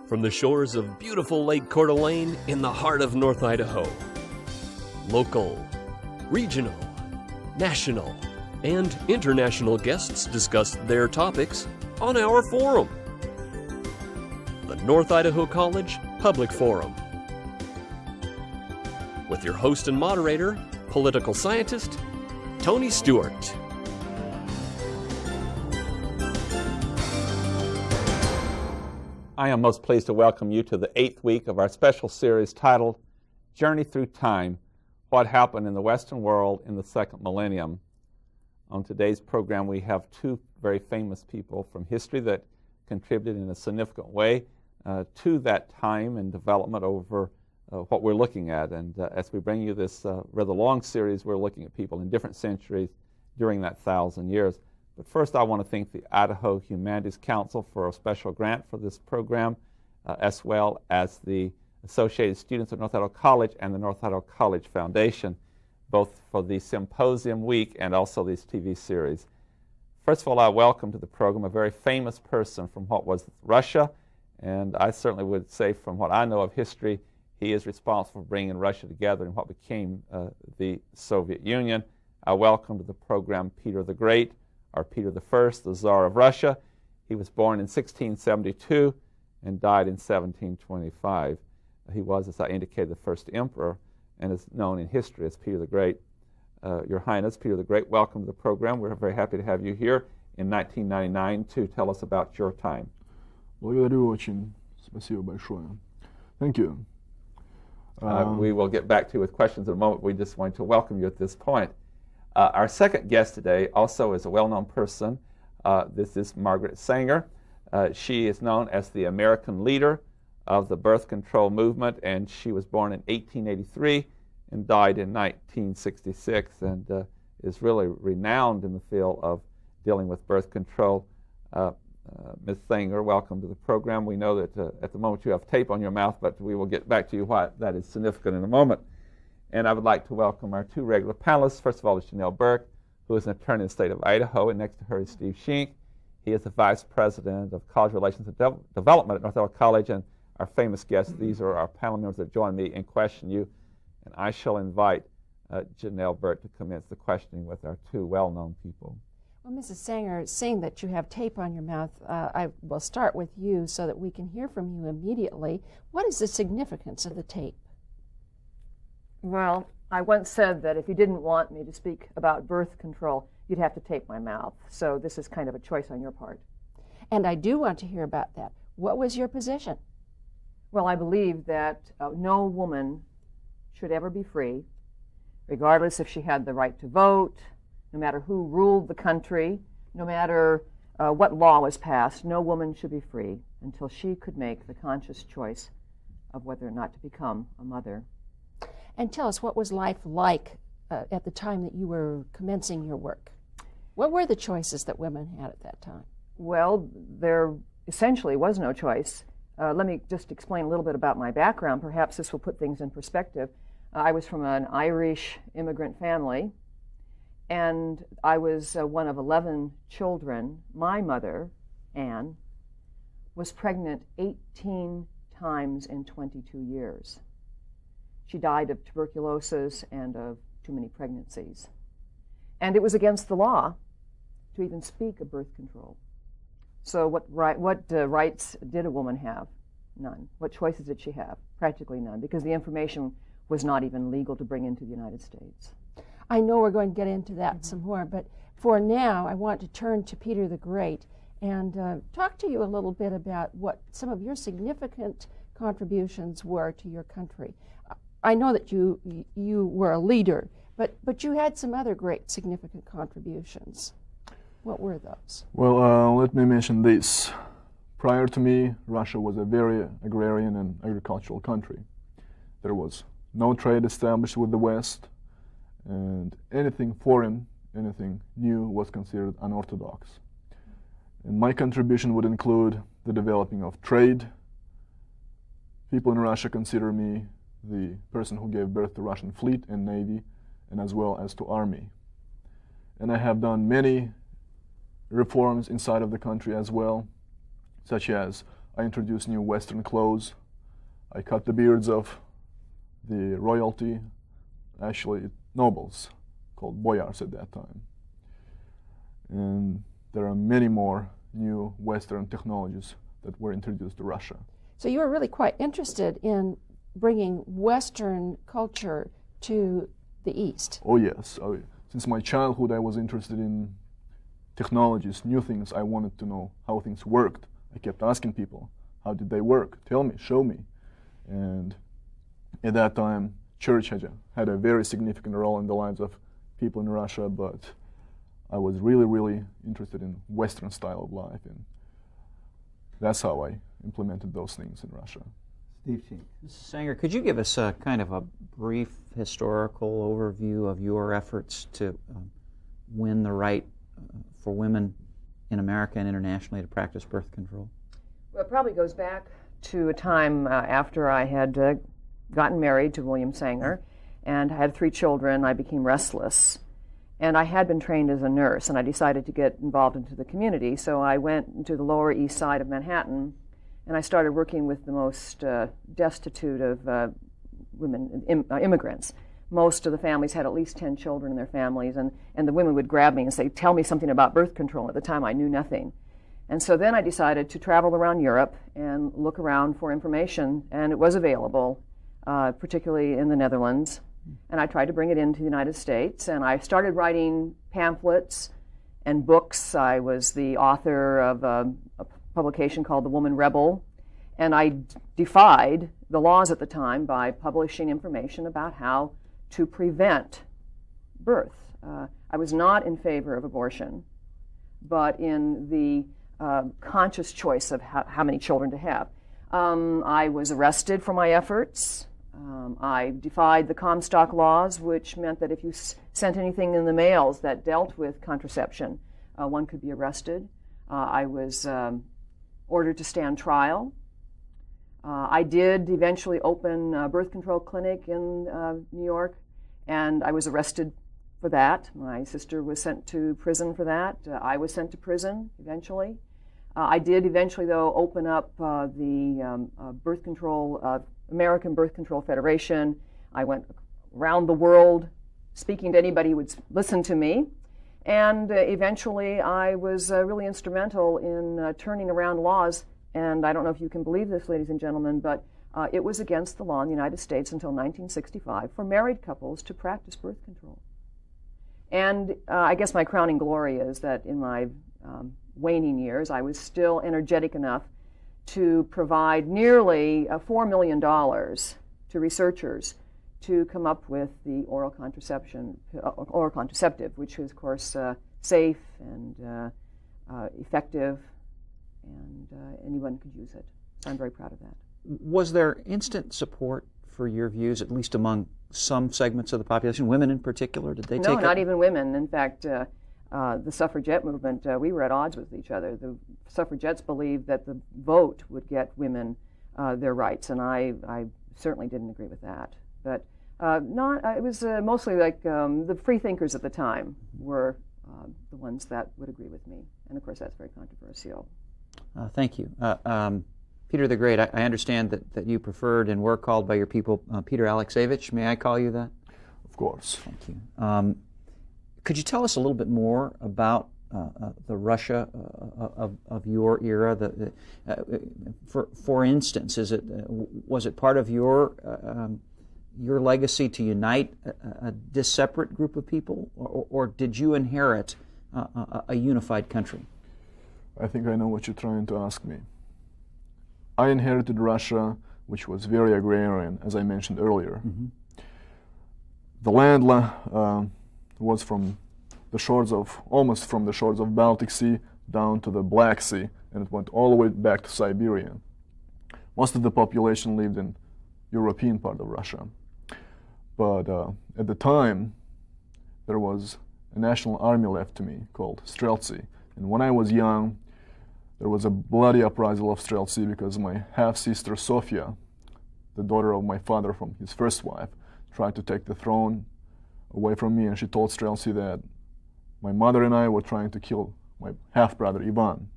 from the shores of beautiful Lake Coeur d'Alene in the heart of North Idaho. Local, regional, national, and international guests discuss their topics on our forum, the North Idaho College Public Forum. With your host and moderator, political scientist, Tony Stewart. I am most pleased to welcome you to the 8th week of our special series titled Journey Through Time, What Happened in the Western World in the Second Millennium. On today's program, we have two very famous people from history that contributed in a significant way to that time and development over what we're looking at. And as we bring you this rather long series, we're looking at people in different centuries during that 1,000 years. But first, I want to thank the Idaho Humanities Council for a special grant for this program, as well as the Associated Students of North Idaho College and the North Idaho College Foundation, both for the Symposium Week and also this TV series. First of all, I welcome to the program a very famous person from what was Russia, and I certainly would say from what I know of history, he is responsible for bringing Russia together in what became the Soviet Union. I welcome to the program Peter the Great, or Peter I, the Tsar of Russia. He was born in 1672 and died in 1725. He was, as I indicated, the first emperor and is known in history as Peter the Great. Your Highness, Peter the Great, welcome to the program. We're very happy to have you here in 1999 to tell us about your time. Благодарю очень. Спасибо большое. Thank you. We will get back to you with questions in a moment. We just want to welcome you at this point. Our second guest today also is a well-known person. This is Margaret Sanger. She is known as the American leader of the birth control movement, and she was born in 1883 and died in 1966, and is really renowned in the field of dealing with birth control. Ms. Sanger, welcome to the program. We know that at the moment you have tape on your mouth, but we will get back to you why that is significant in a moment. And I would like to welcome our two regular panelists. First of all is Janelle Burke, who is an attorney in the state of Idaho, and next to her is Steve Shink. He is the Vice President of College Relations and Development at North Idaho College, and our famous guests. These are our panel members that join me and question you. And I shall invite Janelle Burke to commence the questioning with our two well-known people. Well, Mrs. Sanger, seeing that you have tape on your mouth, I will start with you so that we can hear from you immediately. What is the significance of the tape? Well, I once said that if you didn't want me to speak about birth control, you'd have to tape my mouth. So this is kind of a choice on your part. And I do want to hear about that. What was your position? Well, I believe that no woman should ever be free, regardless if she had the right to vote, no matter who ruled the country, no matter what law was passed. No woman should be free until she could make the conscious choice of whether or not to become a mother. And tell us, what was life like at the time that you were commencing your work? What were the choices that women had at that time? Well, there essentially was no choice. Let me just explain a little bit about my background. Perhaps this will put things in perspective. I was from an Irish immigrant family, and I was one of 11 children. My mother, Anne, was pregnant 18 times in 22 years. She died of tuberculosis and of too many pregnancies. And it was against the law to even speak of birth control. So what rights did a woman have? None. What choices did she have? Practically none, because the information was not even legal to bring into the United States. I know we're going to get into that some more, but for now I want to turn to Peter the Great and talk to you a little bit about what some of your significant contributions were to your country. I know that you were a leader, but you had some other great significant contributions. What were those? Well, let me mention this. Prior to me, Russia was a very agrarian and agricultural country. There was no trade established with the West, and anything foreign, anything new was considered unorthodox. And my contribution would include the developing of trade. People in Russia consider me the person who gave birth to Russian fleet and navy, and as well as to army. And I have done many reforms inside of the country as well, such as I introduced new Western clothes. I cut the beards of the royalty, actually nobles, called boyars at that time. And there are many more new Western technologies that were introduced to Russia. So you were really quite interested in bringing Western culture to the East. Oh yes. Since my childhood, I was interested in technologies, new things. I wanted to know how things worked. I kept asking people, how did they work? Tell me, show me. And at that time, church had a very significant role in the lives of people in Russia, but I was really, really interested in Western style of life, and that's how I implemented those things in Russia. Steve Sheen. Mrs. Sanger, could you give us a kind of a brief historical overview of your efforts to win the right for women in America and internationally to practice birth control? Well, it probably goes back to a time after I had gotten married to William Sanger and had 3 children. I became restless. And I had been trained as a nurse, and I decided to get involved into the community. So I went to the Lower East Side of Manhattan, and I started working with the most destitute of immigrants. Most of the families had at least 10 children in their families, and the women would grab me and say, tell me something about birth control. At the time, I knew nothing. And so then I decided to travel around Europe and look around for information, and it was available, particularly in the Netherlands. And I tried to bring it into the United States, and I started writing pamphlets and books. I was the author of a publication called The Woman Rebel, and I defied the laws at the time by publishing information about how to prevent birth. I was not in favor of abortion, but in the conscious choice of how many children to have. I was arrested for my efforts. I defied the Comstock laws, which meant that if you sent anything in the mails that dealt with contraception, one could be arrested. I was ordered to stand trial. I did eventually open a birth control clinic in New York, and I was arrested for that. My sister was sent to prison for that. I was sent to prison eventually. I did eventually, though, open up the birth control American Birth Control Federation. I went around the world speaking to anybody who would listen to me. And eventually I was really instrumental in turning around laws. And I don't know if you can believe this, ladies and gentlemen, but it was against the law in the United States until 1965 for married couples to practice birth control. And I guess my crowning glory is that in my waning years, I was still energetic enough to provide nearly $4 million to researchers to come up with the oral contraceptive, which is, of course, safe and effective, and anyone could use it. So I'm very proud of that. Was there instant support for your views, at least among some segments of the population, women in particular? Did they take No, not even women. In fact, the suffragette movement, we were at odds with each other. The suffragettes believed that the vote would get women their rights, and I certainly didn't agree with that. But it was mostly like the free thinkers at the time were the ones that would agree with me. And of course, that's very controversial. Thank you. Peter the Great, I understand that you preferred and were called by your people Peter Alexeyevich. May I call you that? Of course. Thank you. Could you tell us a little bit more about the Russia of your era? For instance, was it part of your legacy to unite a disseparate group of people, or did you inherit a unified country? I think I know what you're trying to ask me. I inherited Russia, which was very agrarian, as I mentioned earlier. Mm-hmm. The land was from the shores of, almost from the shores of Baltic Sea down to the Black Sea, and it went all the way back to Siberia. Most of the population lived in European part of Russia. But at the time, there was a national army left to me called Streltsy. And when I was young, there was a bloody uprisal of Streltsy because my half-sister Sofia, the daughter of my father from his first wife, tried to take the throne away from me, and she told Streltsy that my mother and I were trying to kill my half-brother Ivan.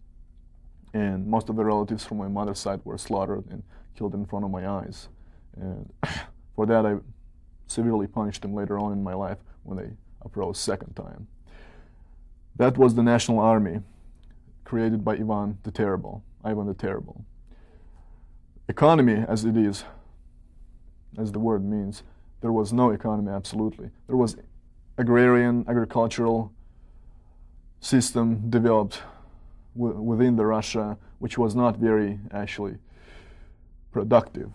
And most of the relatives from my mother's side were slaughtered and killed in front of my eyes. And for that, I severely punished them later on in my life when they approached second time. That was the National Army, created by Ivan the Terrible. Economy, as it is, as the word means, there was no economy, absolutely. There was agrarian, agricultural system developed within the Russia, which was not very, actually, productive.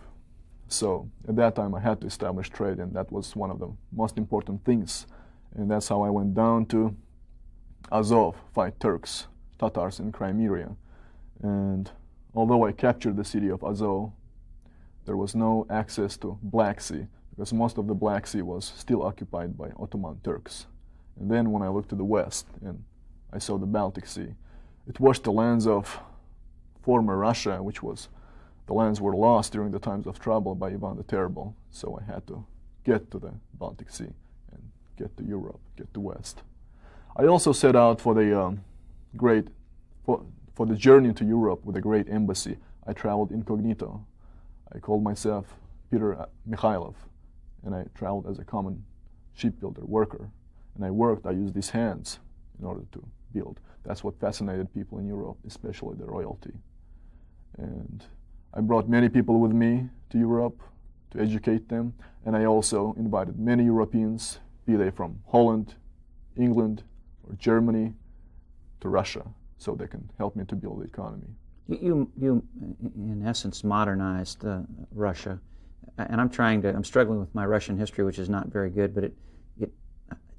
So at that time I had to establish trade, and that was one of the most important things. And that's how I went down to Azov, fight Turks, Tatars in Crimea. And although I captured the city of Azov, there was no access to Black Sea, because most of the Black Sea was still occupied by Ottoman Turks. And then when I looked to the west and I saw the Baltic Sea, it washed the lands of former Russia, which was, the lands were lost during the times of trouble by Ivan the Terrible. So I had to get to the Baltic Sea and get to Europe, get to West. I also set out for the for the journey to Europe with a great embassy. I traveled incognito. I called myself Peter Mikhailov, and I traveled as a common shipbuilder worker. And I used these hands in order to build. That's what fascinated people in Europe, especially the royalty. And I brought many people with me to Europe to educate them, and I also invited many Europeans, be they from Holland, England, or Germany, to Russia, so they can help me to build the economy. You in essence, modernized Russia, and I'm struggling with my Russian history, which is not very good, but it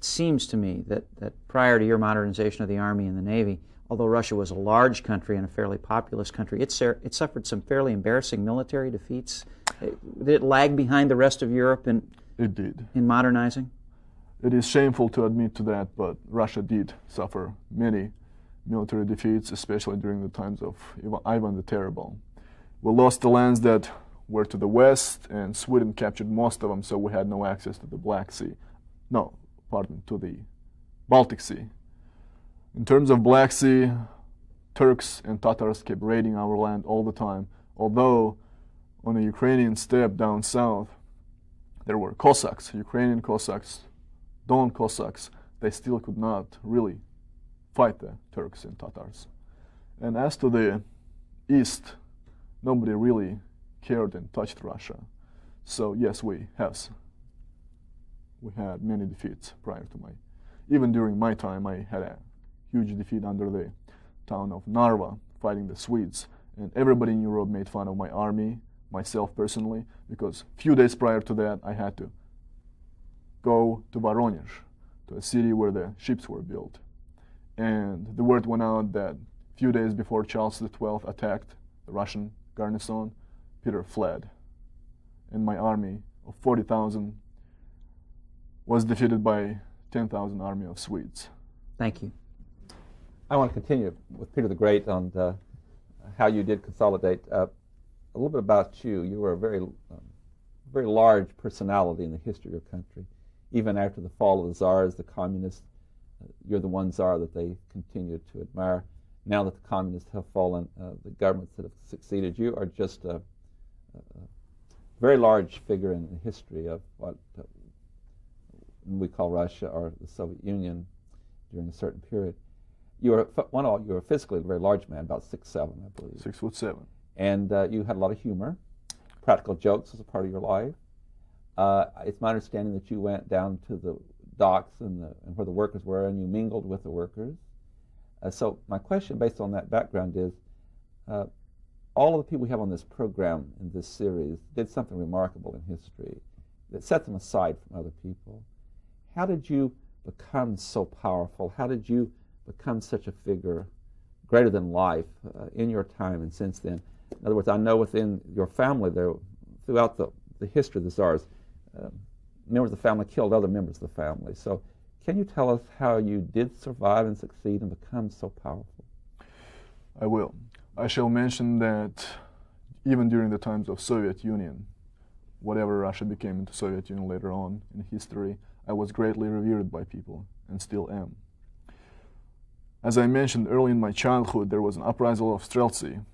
seems to me that prior to your modernization of the Army and the Navy, although Russia was a large country and a fairly populous country, it suffered some fairly embarrassing military defeats. Did it lag behind the rest of Europe It did. in modernizing? It is shameful to admit to that, but Russia did suffer many military defeats, especially during the times of Ivan the Terrible. We lost the lands that were to the west, and Sweden captured most of them, so we had no access to the Black Sea. To the Baltic Sea. In terms of Black Sea, Turks and Tatars kept raiding our land all the time, although on the Ukrainian steppe down south, there were Cossacks, Ukrainian Cossacks, Don Cossacks. They still could not really fight the Turks and Tatars. And as to the east, nobody really cared and touched Russia. So yes, we had many defeats prior to even during my time, I had a huge defeat under the town of Narva, fighting the Swedes. And everybody in Europe made fun of my army, myself personally, because a few days prior to that, I had to go to Voronezh, to a city where the ships were built. And the word went out that a few days before Charles XII attacked the Russian garrison, Peter fled. And my army of 40,000 was defeated by 10,000 army of Swedes. Thank you. I want to continue with Peter the Great on how you did consolidate. A little bit about you. You were a very large personality in the history of your country. Even after the fall of the Tsars, the communists, you're the one Tsar that they continued to admire. Now that the communists have fallen, the governments that have succeeded, you are just a very large figure in the history of what we call Russia or the Soviet Union during a certain period. You were physically a very large man, about 6'7", I believe. 6'7". And you had a lot of humor, practical jokes as a part of your life. It's my understanding that you went down to the docks and where the workers were, and you mingled with the workers. So my question, based on that background, is all of the people we have on this program in this series did something remarkable in history that set them aside from other people. How did you become so powerful? How did you become such a figure greater than life in your time and since then? In other words, I know within your family, there, throughout the history of the Tsars, members of the family killed other members of the family. So can you tell us how you did survive and succeed and become so powerful? I will. I shall mention that even during the times of Soviet Union, whatever Russia became into Soviet Union later on in history, I was greatly revered by people and still am. As I mentioned early in my childhood, there was an uprisal of Streltsy,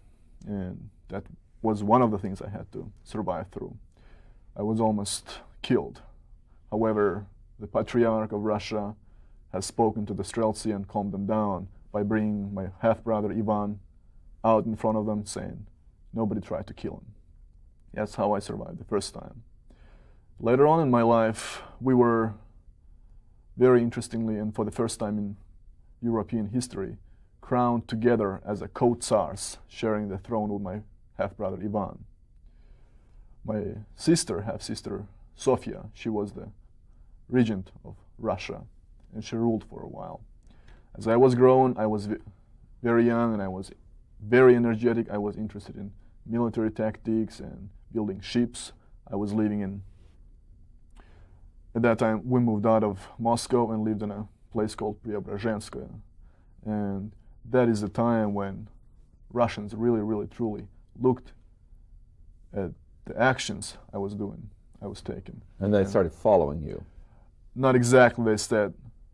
and that was one of the things I had to survive through. I was almost killed. However, the Patriarch of Russia has spoken to the Streltsy and calmed them down by bringing my half-brother Ivan out in front of them, saying, "Nobody tried to kill him." That's how I survived the first time. Later on in my life, we were very interestingly, and for the first time in European history, crowned together as a co-tsars, sharing the throne with my half-brother Ivan. My sister, half-sister Sofia, she was the regent of Russia, and she ruled for a while. As I was growing, I was very young and I was very energetic. I was interested in military tactics and building ships. I was living in, at that time, we moved out of Moscow and lived in a place called Preobrazhenskoye. And that is the time when Russians really, really, truly looked at the actions I was doing, I was taking. And they started following you. Not exactly, they said,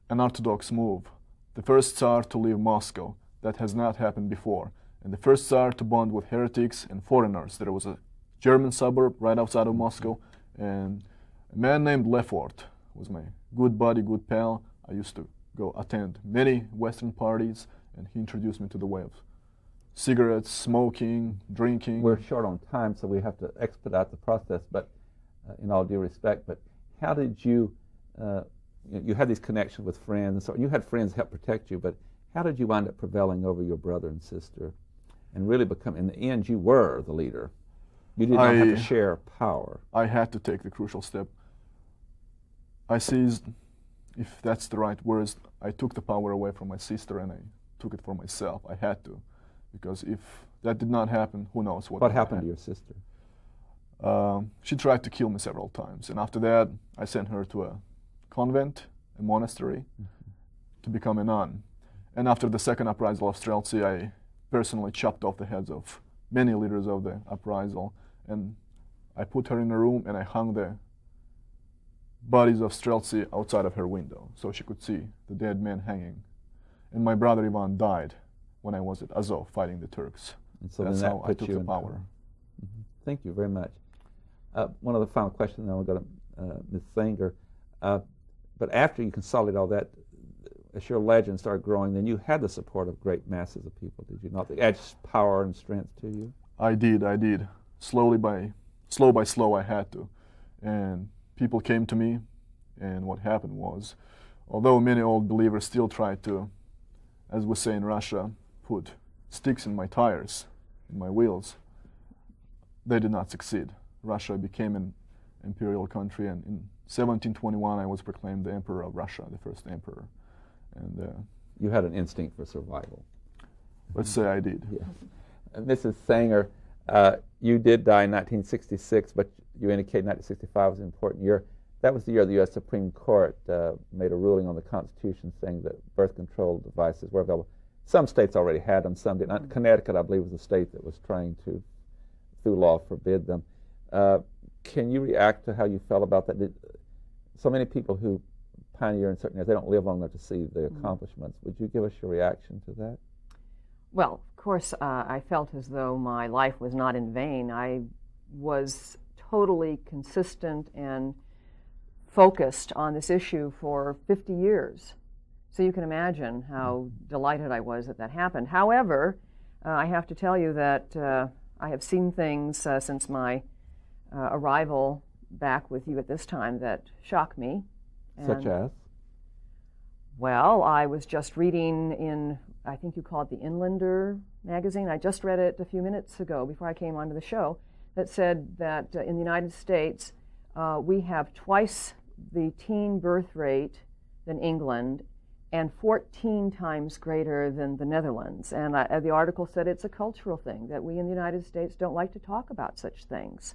an orthodox move. The first Tsar to leave Moscow. That has not happened before. And the first Tsar to bond with heretics and foreigners. There was a German suburb right outside of Moscow, and a man named Lefort was my good buddy, good pal. I used to go attend many Western parties, and he introduced me to the way of cigarettes, smoking, drinking. We're short on time, so we have to expedite the process, but in all due respect, but how did you, you had these connections with friends, so you had friends help protect you, but how did you wind up prevailing over your brother and sister and really become, in the end, you were the leader? You did not have to share power. I had to take the crucial step. I seized, if that's the right words, I took the power away from my sister and I took it for myself. I had to, because if that did not happen, who knows what happened to your sister? She tried to kill me several times, and after that, I sent her to a convent, a monastery, to become a nun. And after the second uprisal of Streltsy, I personally chopped off the heads of many leaders of the uprisal, and I put her in a room and I hung the bodies of Streltsy outside of her window so she could see the dead men hanging. And my brother Ivan died when I was at Azov fighting the Turks. And so that's then how I took the power. Thank you very much. One of the final questions, then we'll go to Ms. Sanger. But after you consolidated all that, as your legend started growing, then you had the support of great masses of people, did you not? It adds power and strength to you. I did. Slow by slow, I had to. And people came to me, and what happened was, although many old believers still tried to, as we say in Russia, put sticks in my tires, in my wheels, they did not succeed. Russia became an imperial country, and in 1721 I was proclaimed the Emperor of Russia, the first emperor. And you had an instinct for survival. Let's say I did. Yeah. Mrs. Sanger, you did die in 1966, but you indicated 1965 was an important year. That was the year the U.S. Supreme Court made a ruling on the Constitution saying that birth control devices were available. Some states already had them, some did not. Connecticut, I believe, was the state that was trying to, through law, forbid them. Can you react to how you felt about that? So many people who pioneer in certain areas, they don't live long enough to see the accomplishments. Would you give us your reaction to that? Well, of course, I felt as though my life was not in vain. I was totally consistent and focused on this issue for 50 years. So you can imagine how delighted I was that happened. However, I have to tell you that I have seen things since my arrival back with you at this time that shock me. Such as? Well, I was just reading in, I think you call it the Inlander magazine. I just read it a few minutes ago before I came onto the show, that said that in the United States we have twice the teen birth rate than England and 14 times greater than the Netherlands. And the article said it's a cultural thing, that we in the United States don't like to talk about such things.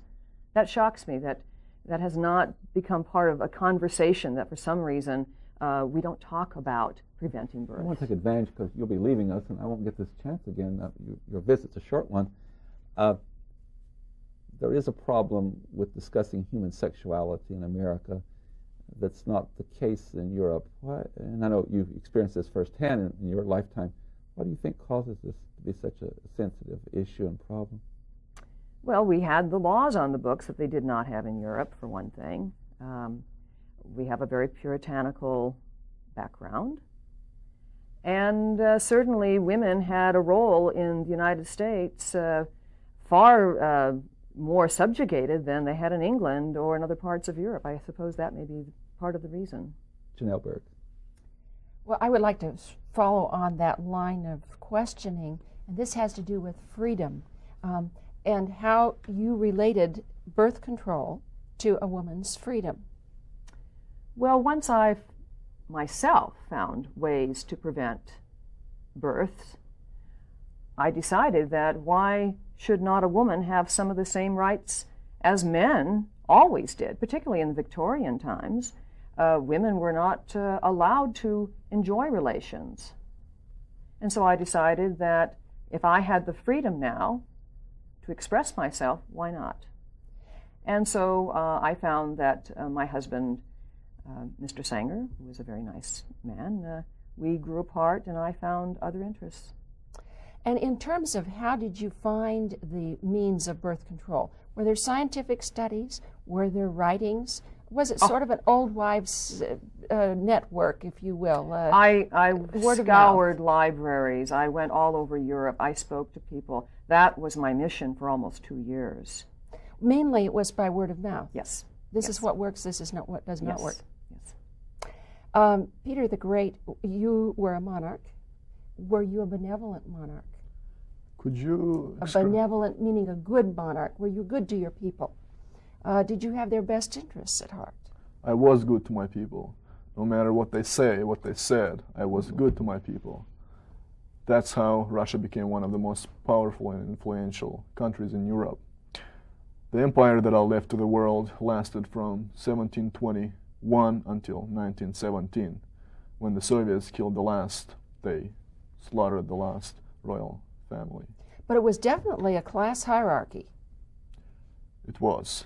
That shocks me, that has not become part of a conversation, that for some reason we don't talk about preventing birth. I want to take advantage because you'll be leaving us and I won't get this chance again. Your visit's a short one. There is a problem with discussing human sexuality in America. that's not the case in Europe. Why, and I know you've experienced this firsthand in your lifetime. What do you think causes this to be such a sensitive issue and problem? Well, we had the laws on the books that they did not have in Europe, for one thing. We have a very puritanical background. And certainly women had a role in the United States far more subjugated than they had in England or in other parts of Europe. I suppose that may be part of the reason. Janelle Berg. Well, I would like to follow on that line of questioning, and this has to do with freedom and how you related birth control to a woman's freedom. Well, once I myself found ways to prevent births, I decided that why should not a woman have some of the same rights as men always did, particularly in the Victorian times. Women were not allowed to enjoy relations. And so I decided that if I had the freedom now to express myself, why not? And so I found that my husband, Mr. Sanger, who was a very nice man, we grew apart and I found other interests. And in terms of how did you find the means of birth control? Were there scientific studies? Were there writings? Was it sort of an old wives' network, if you will? I scoured libraries. I went all over Europe. I spoke to people. That was my mission for almost 2 years. Mainly it was by word of mouth. Yes. This is what works, this is not what does not work. Yes. Peter the Great, you were a monarch. Were you a benevolent monarch? Could you... A benevolent meaning a good monarch. Were you good to your people? Did you have their best interests at heart? I was good to my people. No matter what they say, what they said, I was good to my people. That's how Russia became one of the most powerful and influential countries in Europe. The empire that I left to the world lasted from 1721 until 1917, when the Soviets killed the last, they slaughtered the last royal family. But it was definitely a class hierarchy. It was.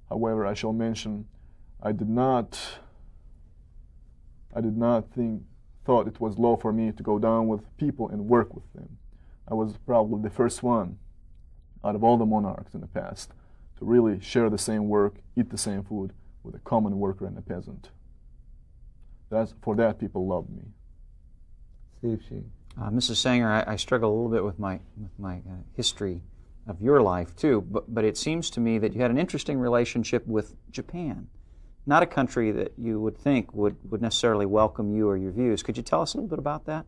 However, I shall mention, I did not thought it was law for me to go down with people and work with them. I was probably the first one out of all the monarchs in the past to really share the same work, eat the same food with a common worker and a peasant. For that, people loved me. Steve Sheen. Mrs. Sanger, I struggle a little bit with my history of your life too, but it seems to me that you had an interesting relationship with Japan, not a country that you would think would necessarily welcome you or your views. Could you tell us a little bit about that?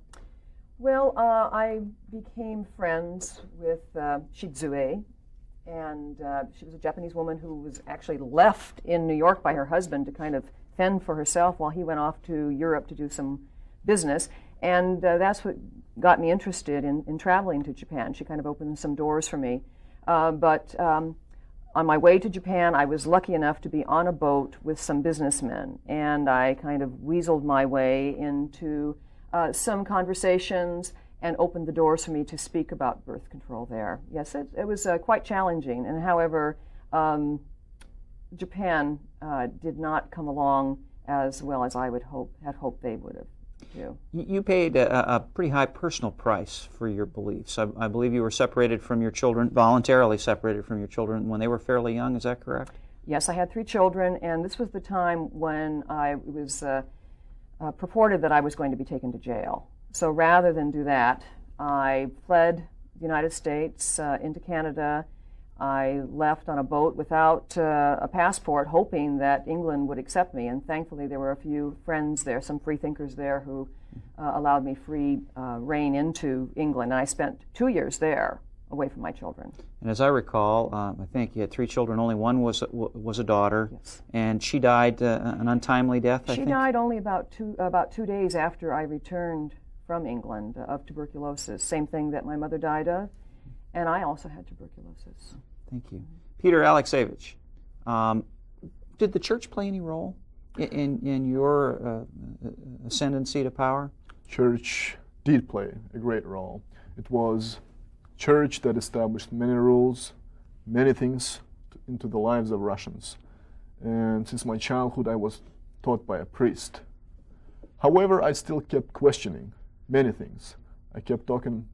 Well, I became friends with Shizue, and she was a Japanese woman who was actually left in New York by her husband to kind of fend for herself while he went off to Europe to do some business. And that's what got me interested in traveling to Japan. She kind of opened some doors for me. But on my way to Japan, I was lucky enough to be on a boat with some businessmen, and I kind of weaseled my way into some conversations and opened the doors for me to speak about birth control there. Yes, it was quite challenging, and however, Japan did not come along as well as I had hoped they would have. You paid a pretty high personal price for your beliefs. I believe you were separated from your children, voluntarily separated from your children when they were fairly young. Is that correct? Yes, I had 3 children, and this was the time when I was purported that I was going to be taken to jail. So rather than do that, I fled the United States into Canada. I left on a boat without a passport, hoping that England would accept me. And thankfully, there were a few friends there, some free thinkers there, who allowed me free reign into England. And I spent 2 years there, away from my children. And as I recall, I think you had 3 children. Only one was a daughter, yes. And she died an untimely death. I think she died only about 2 days after I returned from England of tuberculosis. Same thing that my mother died of, and I also had tuberculosis. Thank you. Peter Alexeyevich, did the church play any role in your ascendancy to power? Church did play a great role. It was church that established many rules, many things into the lives of Russians. And since my childhood, I was taught by a priest. However, I still kept questioning many things. I kept talking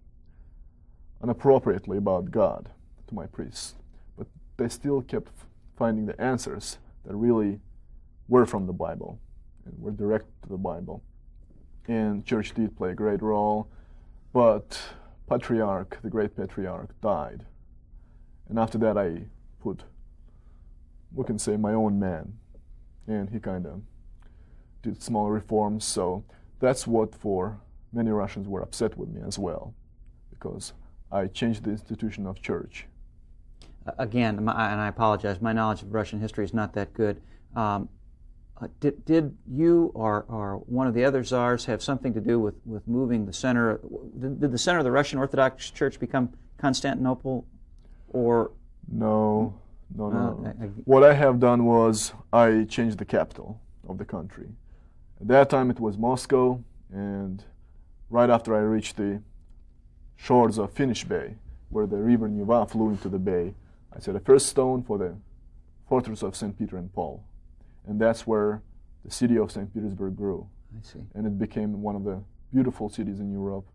inappropriately about God to my priests, but they still kept finding the answers that really were from the Bible and were direct to the Bible. And church did play a great role, but the great patriarch, died. And after that I put, we can say, my own man, and he kind of did small reforms. So that's what for many Russians were upset with me as well, because I changed the institution of church. Again, and I apologize, my knowledge of Russian history is not that good. Did you or one of the other czars have something to do with moving the center? Did the center of the Russian Orthodox Church become Constantinople, or? No. What I have done was I changed the capital of the country. At that time it was Moscow, and right after I reached the shores of Finnish Bay, where the river Neva flew into the bay, I set a first stone for the fortress of St. Peter and Paul. And that's where the city of St. Petersburg grew. I see. And it became one of the beautiful cities in Europe.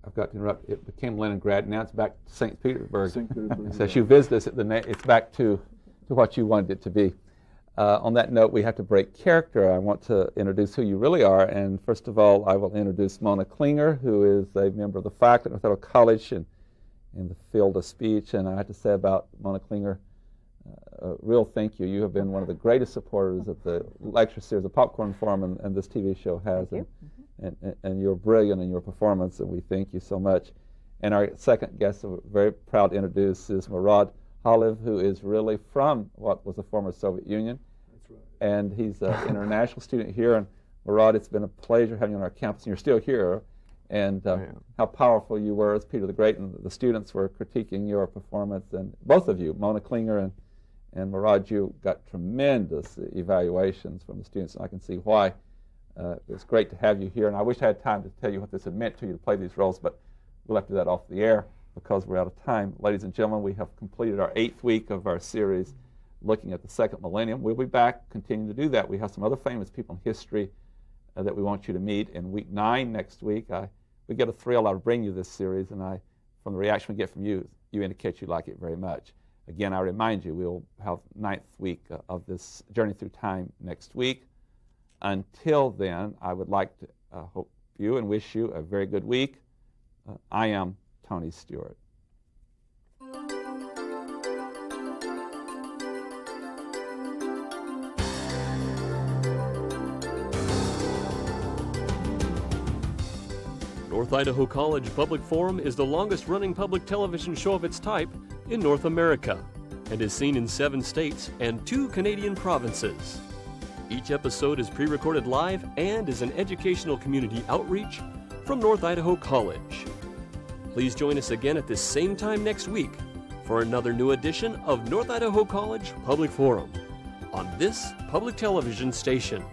I've got to interrupt. It became Leningrad. Now it's back to St. Petersburg. St. Petersburg. So as you visit us, it's back to what you wanted it to be. On that note, we have to break character. I want to introduce who you really are. And first of all, I will introduce Mona Klinger, who is a member of the faculty at North College in the field of speech. And I have to say about Mona Klinger, a real thank you. You have been one of the greatest supporters of the lecture series, the Popcorn Forum, and this TV show has. Thank you. And you're brilliant in your performance, and we thank you so much. And our second guest, we're very proud to introduce, is Murad Halev, who is really from what was the former Soviet Union. That's right. And he's an international student here. And Murad, it's been a pleasure having you on our campus, and you're still here. And how powerful you were as Peter the Great, and the students were critiquing your performance. And both of you, Mona Klinger and Murad, you got tremendous evaluations from the students, and I can see why. It's great to have you here, and I wish I had time to tell you what this had meant to you to play these roles, but we'll have to do that off the air because we're out of time. Ladies and gentlemen, we have completed our 8th week of our series looking at the second millennium. We'll be back continuing to do that. We have some other famous people in history that we want you to meet. In week 9 next week, we get a thrill out of bringing you this series, and from the reaction we get from you, you indicate you like it very much. Again, I remind you, we'll have 9th week of this Journey Through Time next week. Until then, I would like to hope you and wish you a very good week. I am Tony Stewart. North Idaho College Public Forum is the longest-running public television show of its type in North America and is seen in 7 states and 2 Canadian provinces. Each episode is pre-recorded live and is an educational community outreach from North Idaho College. Please join us again at this same time next week for another new edition of North Idaho College Public Forum on this public television station.